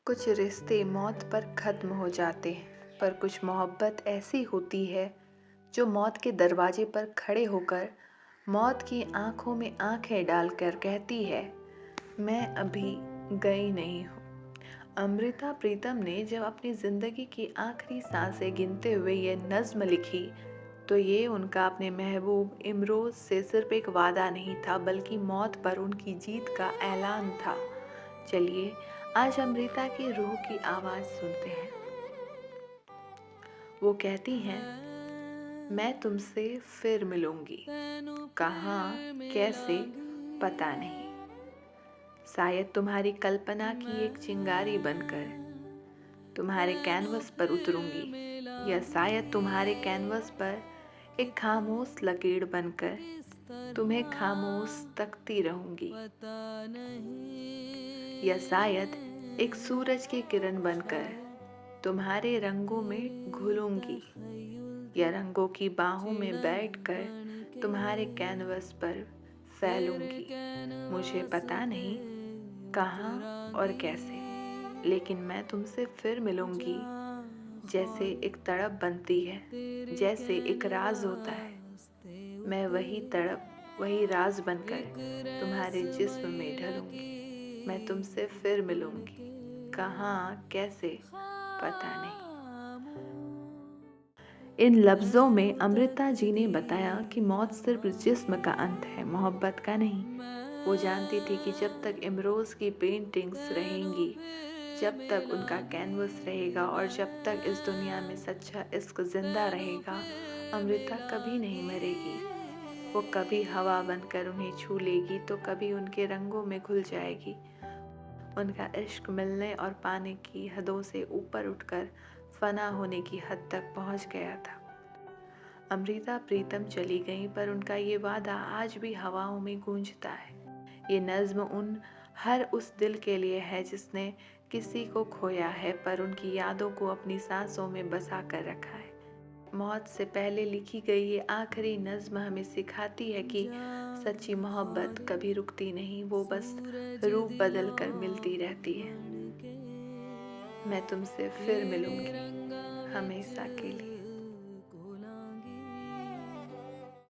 कुछ रिश्ते मौत पर खत्म हो जाते हैं, पर कुछ मोहब्बत ऐसी होती है जो मौत के दरवाजे पर खड़े होकर मौत की आंखों में आंखें डालकर कहती है, मैं अभी गई नहीं हूँ। अमृता प्रीतम ने जब अपनी जिंदगी की आखिरी सांसें गिनते हुए ये नज्म लिखी, तो ये उनका अपने महबूब इमरोज से सिर्फ एक वादा नहीं था, बल्कि मौत पर उनकी जीत का ऐलान था। चलिए आज अमृता की रूह की आवाज सुनते हैं। वो कहती हैं, मैं तुमसे फिर मिलूंगी, कहाँ, कैसे, पता नहीं। शायद तुम्हारी कल्पना की एक चिंगारी बनकर तुम्हारे कैनवस पर उतरूंगी, या शायद तुम्हारे कैनवस पर एक खामोश लकीर बनकर तुम्हें खामोश तकती रहूंगी, या शायद एक सूरज की किरण बनकर तुम्हारे रंगों में घुलूंगी, या रंगों की बाहों में बैठकर तुम्हारे कैनवस पर फैलूंगी। मुझे पता नहीं कहाँ और कैसे, लेकिन मैं तुमसे फिर मिलूंगी। जैसे एक तड़प बनती है, जैसे एक राज होता है, मैं वही तड़प, वही राज बनकर तुम्हारे जिस्म में ढलूंगी। मैं तुमसे फिर मिलूंगी, कहाँ, कैसे, पता नहीं। इन लफ्ज़ों में अमृता जी ने बताया कि मौत सिर्फ जिस्म का अंत है, मोहब्बत का नहीं। वो जानती थी कि जब तक इमरोज़ की पेंटिंग्स रहेंगी, जब तक उनका कैनवस रहेगा और जब तक इस दुनिया में सच्चा इश्क जिंदा रहेगा, अमृता कभी नहीं मरेगी। वो कभी हवा बनकर उन्हें छू लेगी तो कभी उनके रंगों में घुल जाएगी। उनका इश्क मिलने और पाने की हदों से ऊपर उठकर फना होने की हद तक पहुंच गया था। अमृता प्रीतम चली गई, पर उनका ये वादा आज भी हवाओं में गूंजता है। ये नज्म हर उस दिल के लिए है जिसने किसी को खोया है, पर उनकी यादों को अपनी सांसों में बसा कर रखा है। मौत से पहले लिखी गई ये आखिरी नज्म हमें सिखाती है कि सच्ची मोहब्बत कभी रुकती नहीं, वो बस रूप बदल कर मिलती रहती है। मैं तुमसे फिर मिलूंगी, हमेशा के लिए।